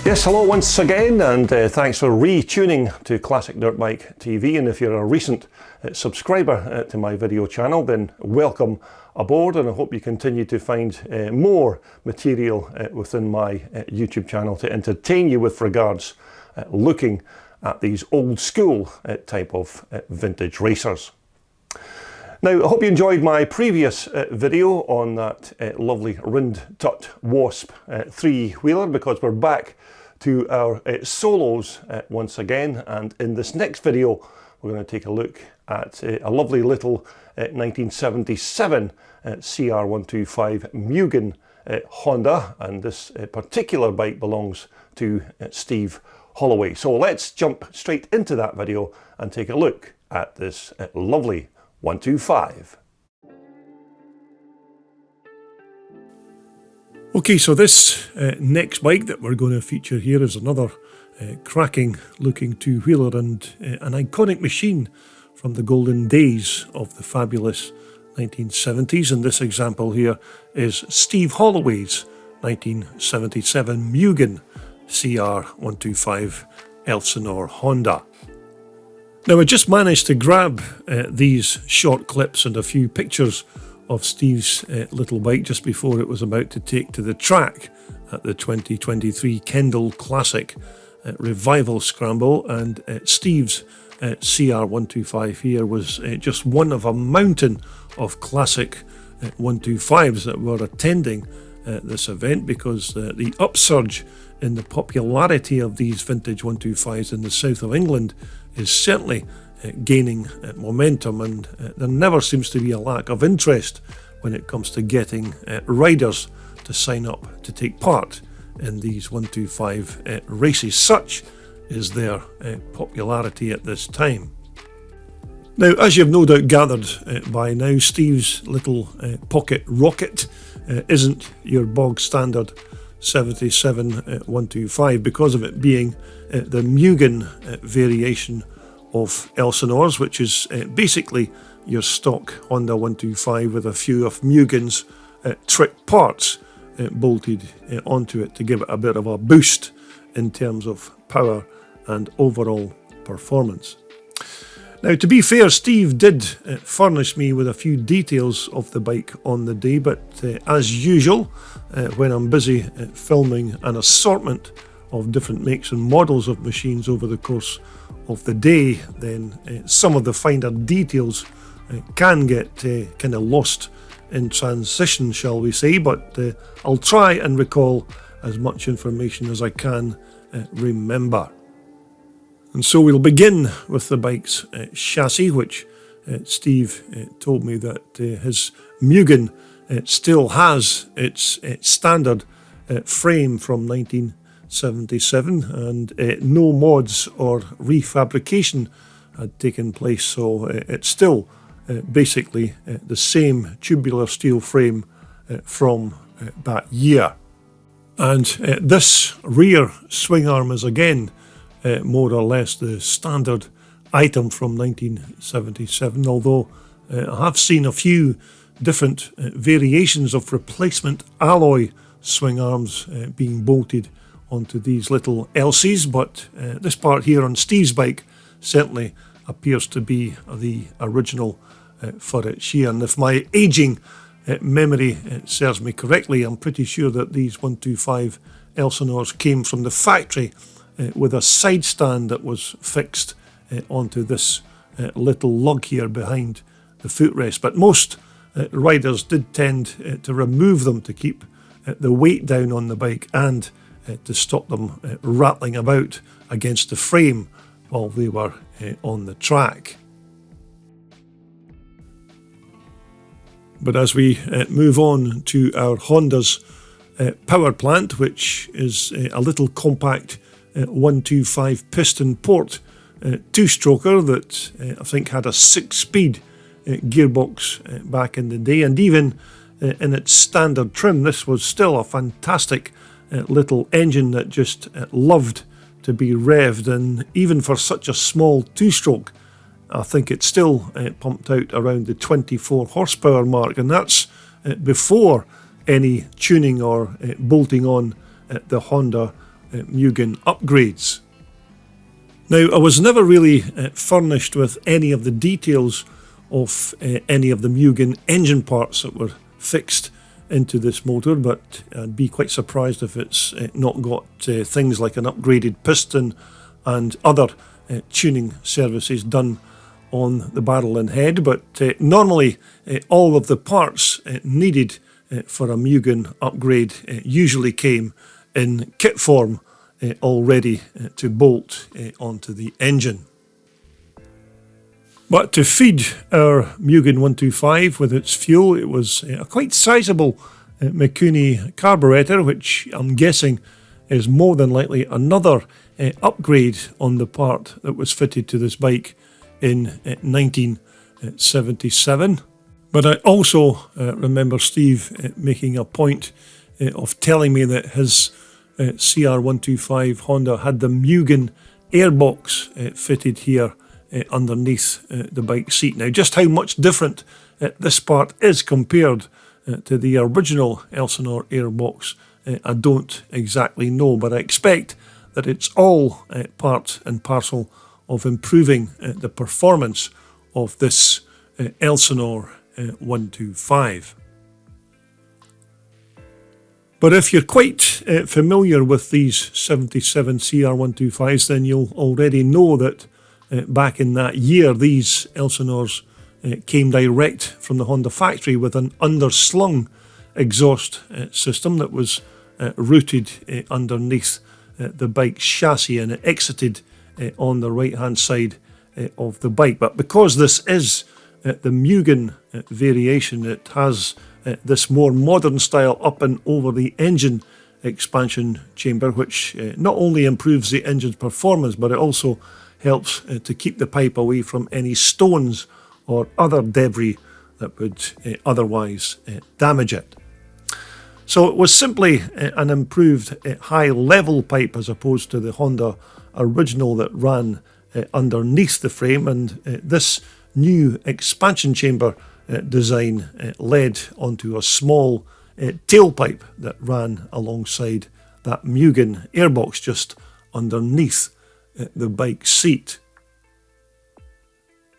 Yes, hello once again, and thanks for retuning to Classic Dirt Bike TV. And if you're a recent subscriber to my video channel, then welcome aboard, and I hope you continue to find more material within my YouTube channel to entertain you with regards looking at these old school type of vintage racers. Now, I hope you enjoyed my previous video on that lovely Rind Tut Wasp three-wheeler, because we're back to our solos once again, and in this next video we're going to take a look at a lovely little 1977 CR125 Mugen Honda, and this particular bike belongs to Steve Holloway. So let's jump straight into that video and take a look at this lovely 125. Okay, so this next bike that we're going to feature here is another cracking looking two-wheeler, and an iconic machine from the golden days of the fabulous 1970s. And this example here is Steve Holloway's 1977 Mugen CR125 Elsinore Honda. Now, I just managed to grab these short clips and a few pictures of Steve's little bike just before it was about to take to the track at the 2023 Kendall Classic Revival Scramble, and Steve's CR125 here was just one of a mountain of classic 125s that were attending this event, because the upsurge in the popularity of these vintage 125s in the south of England is certainly gaining momentum, and there never seems to be a lack of interest when it comes to getting riders to sign up to take part in these 125 races. Such is their popularity at this time. Now, as you've no doubt gathered by now, Steve's little pocket rocket isn't your bog standard 77 125, because of it being the Mugen variation of Elsinor's, which is basically your stock Honda 125 with a few of Mugen's trick parts bolted onto it to give it a bit of a boost in terms of power and overall performance. Now, to be fair, Steve did furnish me with a few details of the bike on the day, but as usual, when I'm busy filming an assortment of different makes and models of machines over the course of the day, then some of the finer details can get kind of lost in transition, shall we say, but I'll try and recall as much information as I can remember. And so we'll begin with the bike's chassis, which Steve told me that his Mugen still has its standard frame from 1977, and no mods or refabrication had taken place, so it's still basically the same tubular steel frame from that year. And this rear swing arm is again more or less the standard item from 1977, although I have seen a few different variations of replacement alloy swing arms being bolted onto these little Elsies, but this part here on Steve's bike certainly appears to be the original for its year. And if my aging memory serves me correctly, I'm pretty sure that these 125 Elsinores came from the factory with a side stand that was fixed onto this little lug here behind the footrest. But most riders did tend to remove them to keep the weight down on the bike and to stop them rattling about against the frame while they were on the track. But as we move on to our Honda's power plant, which is a little compact 125 piston port two-stroker that I think had a 6-speed gearbox back in the day, and even in its standard trim, this was still a fantastic little engine that just loved to be revved, and even for such a small two-stroke, I think it still pumped out around the 24 horsepower mark, and that's before any tuning or bolting on the Honda Mugen upgrades. Now, I was never really furnished with any of the details of any of the Mugen engine parts that were fixed into this motor, but I'd be quite surprised if it's not got things like an upgraded piston and other tuning services done on the barrel and head. But normally all of the parts needed for a Mugen upgrade usually came in kit form, all ready to bolt onto the engine. But to feed our Mugen 125 with its fuel, it was a quite sizable Mikuni carburetor, which I'm guessing is more than likely another upgrade on the part that was fitted to this bike in 1977. But I also remember Steve making a point of telling me that his CR125 Honda had the Mugen Airbox fitted here underneath the bike seat. Now, just how much different this part is compared to the original Elsinore Airbox, I don't exactly know, but I expect that it's all part and parcel of improving the performance of this Elsinore 125. But if you're quite familiar with these 77 CR125s, then you'll already know that back in that year, these Elsinores came direct from the Honda factory with an underslung exhaust system that was routed underneath the bike's chassis, and it exited on the right hand side of the bike. But because this is the Mugen variation, it has this more modern style up and over the engine expansion chamber, which not only improves the engine's performance, but it also helps to keep the pipe away from any stones or other debris that would otherwise damage it. So it was simply an improved high level pipe as opposed to the Honda original that ran underneath the frame, and this new expansion chamber design led onto a small tailpipe that ran alongside that Mugen Airbox just underneath the bike seat.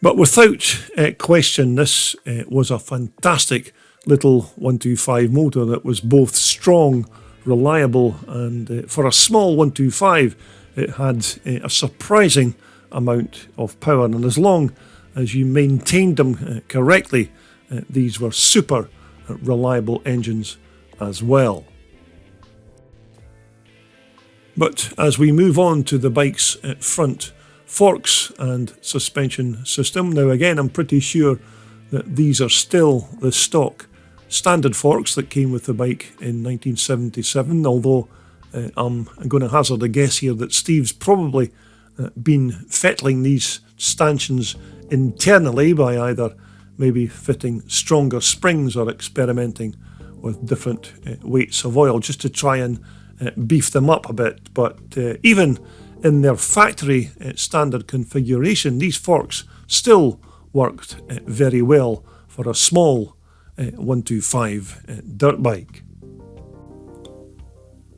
But without question, this was a fantastic little 125 motor that was both strong, reliable, and for a small 125 it had a surprising amount of power, and as long as you maintained them correctly, these were super reliable engines as well. But as we move on to the bike's front forks and suspension system, now again I'm pretty sure that these are still the stock standard forks that came with the bike in 1977, although I'm going to hazard a guess here that Steve's probably been fettling these stanchions internally by either maybe fitting stronger springs or experimenting with different weights of oil just to try and beef them up a bit. But even in their factory standard configuration, these forks still worked very well for a small 125 dirt bike.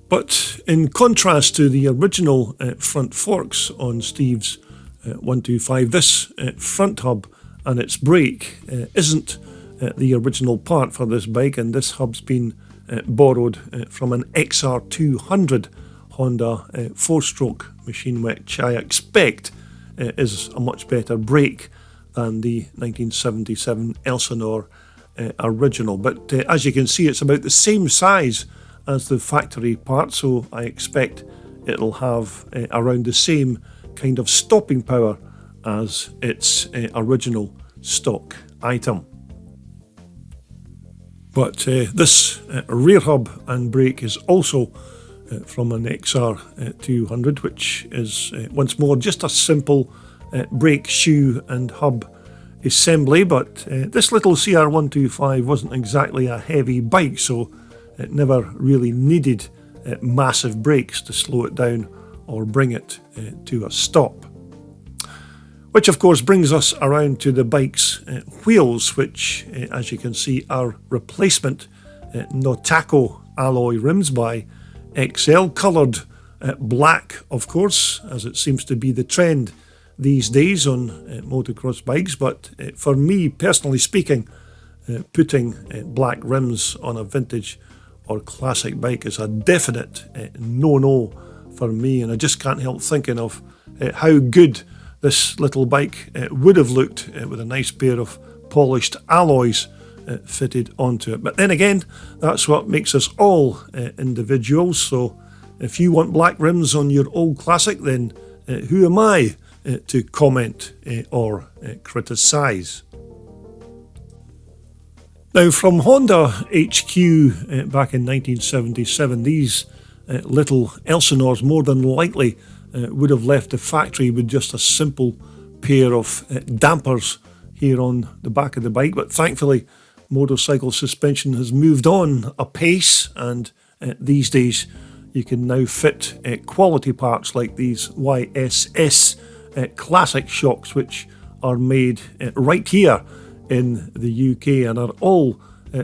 But in contrast to the original front forks on Steve's 125, this front hub and its brake isn't the original part for this bike, and this hub's been borrowed from an XR200 Honda 4-stroke machine, which I expect is a much better brake than the 1977 Elsinore original. But as you can see, it's about the same size as the factory part, so I expect it'll have around the same kind of stopping power as its original stock item. But this rear hub and brake is also from an XR200, which is once more just a simple brake shoe and hub assembly. But this little CR125 wasn't exactly a heavy bike, so it never really needed massive brakes to slow it down or bring it to a stop. Which of course brings us around to the bike's wheels, which as you can see are replacement Notaco alloy rims by XL, coloured black, of course, as it seems to be the trend these days on motocross bikes. But for me, personally speaking, putting black rims on a vintage or classic bike is a definite no-no for me, and I just can't help thinking of how good this little bike would have looked with a nice pair of polished alloys fitted onto it. But then again, that's what makes us all individuals, so if you want black rims on your old classic, then who am I to comment or criticise? Now, from Honda HQ back in 1977, these little Elsinores more than likely would have left the factory with just a simple pair of dampers here on the back of the bike, but thankfully motorcycle suspension has moved on apace, and these days you can now fit quality parts like these YSS classic shocks, which are made right here in the UK and are all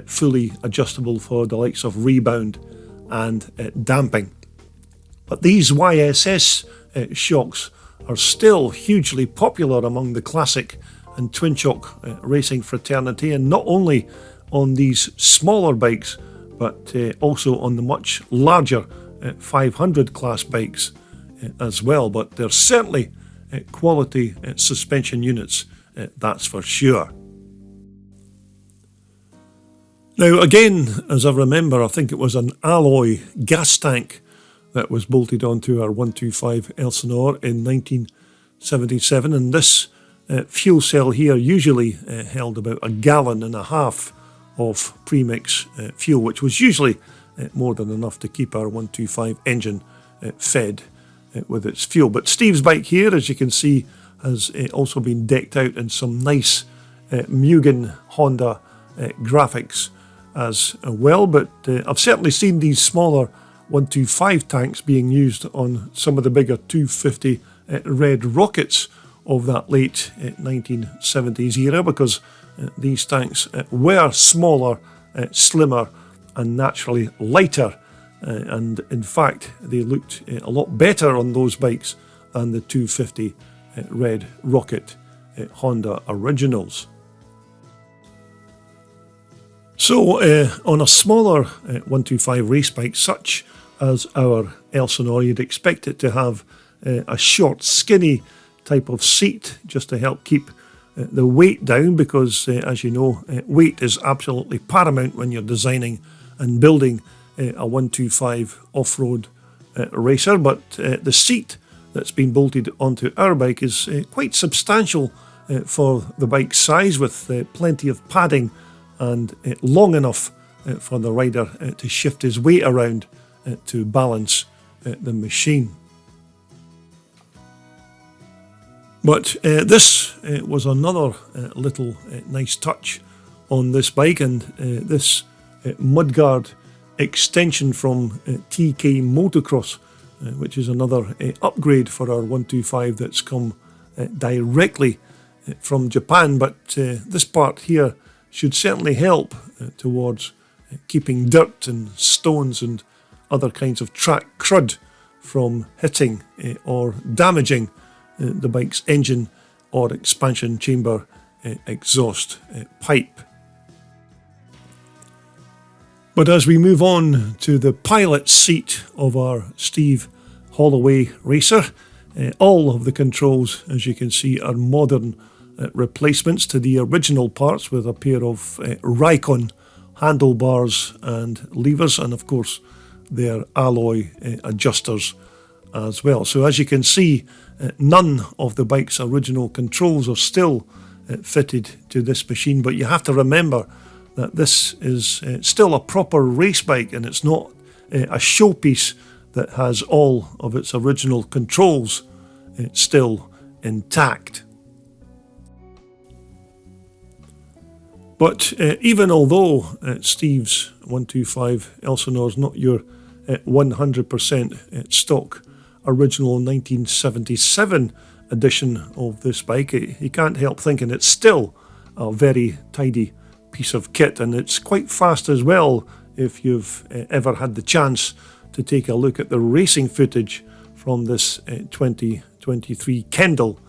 fully adjustable for the likes of rebound and damping. But these YSS shocks are still hugely popular among the classic and twin shock racing fraternity, and not only on these smaller bikes but also on the much larger 500 class bikes as well. But they're certainly quality suspension units, that's for sure. Now again, as I remember, I think it was an alloy gas tank that was bolted onto our 125 Elsinore in 1977, and this fuel cell here usually held about 1.5 gallons of premix fuel, which was usually more than enough to keep our 125 engine fed with its fuel. But Steve's bike here, as you can see, has also been decked out in some nice Mugen Honda graphics as well. But I've certainly seen these smaller 125 tanks being used on some of the bigger 250 red rockets of that late 1970s era, because these tanks were smaller, slimmer and naturally lighter, and in fact they looked a lot better on those bikes than the 250 red rocket Honda originals. So on a smaller 125 race bike such as our Elsinore, you'd expect it to have a short, skinny type of seat just to help keep the weight down, because as you know, weight is absolutely paramount when you're designing and building a 125 off-road racer. But the seat that's been bolted onto our bike is quite substantial for the bike's size, with plenty of padding and long enough for the rider to shift his weight around to balance the machine. But this was another little nice touch on this bike, and this mudguard extension from TK Motocross, which is another upgrade for our 125 that's come directly from Japan. But this part here should certainly help towards keeping dirt and stones and other kinds of track crud from hitting or damaging the bike's engine or expansion chamber exhaust pipe. But as we move on to the pilot seat of our Steve Holloway racer, all of the controls, as you can see, are modern replacements to the original parts, with a pair of Rikon handlebars and levers, and of course their alloy adjusters as well. So as you can see, none of the bike's original controls are still fitted to this machine, but you have to remember that this is still a proper race bike, and it's not a showpiece that has all of its original controls still intact. But even although Steve's 125 Elsinore is not your 100% stock original 1977 edition of this bike, you can't help thinking it's still a very tidy piece of kit, and it's quite fast as well if you've ever had the chance to take a look at the racing footage from this 2023 Kendall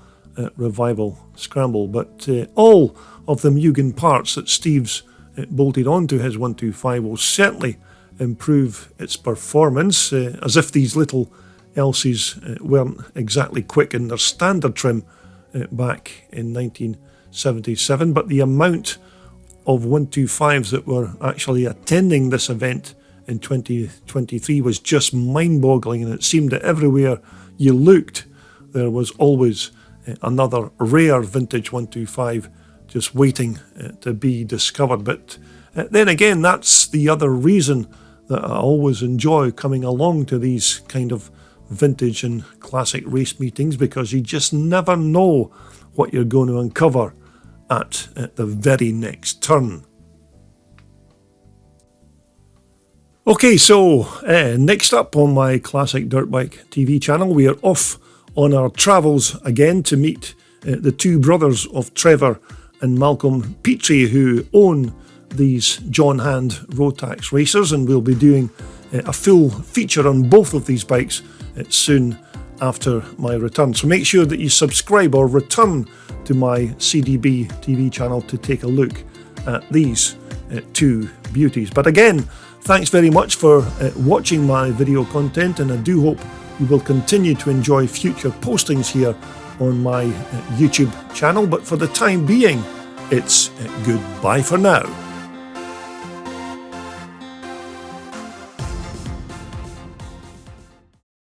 Revival Scramble. But all of the Mugen parts that Steve's bolted onto his 125 will certainly improve its performance, as if these little Elsies weren't exactly quick in their standard trim back in 1977. But the amount of 125s that were actually attending this event in 2023 was just mind-boggling, and it seemed that everywhere you looked there was always another rare vintage 125 just waiting to be discovered. But then again, that's the other reason that I always enjoy coming along to these kind of vintage and classic race meetings, because you just never know what you're going to uncover at the very next turn. Okay, so next up on my Classic Dirt Bike TV channel, we are off on our travels again to meet the two brothers of Trevor and Malcolm Petrie, who own these John Hand Rotax racers, and we'll be doing a full feature on both of these bikes soon after my return. So make sure that you subscribe or return to my CDB TV channel to take a look at these two beauties. But again, thanks very much for watching my video content, and I do hope you will continue to enjoy future postings here on my YouTube channel. But for the time being, it's goodbye for now.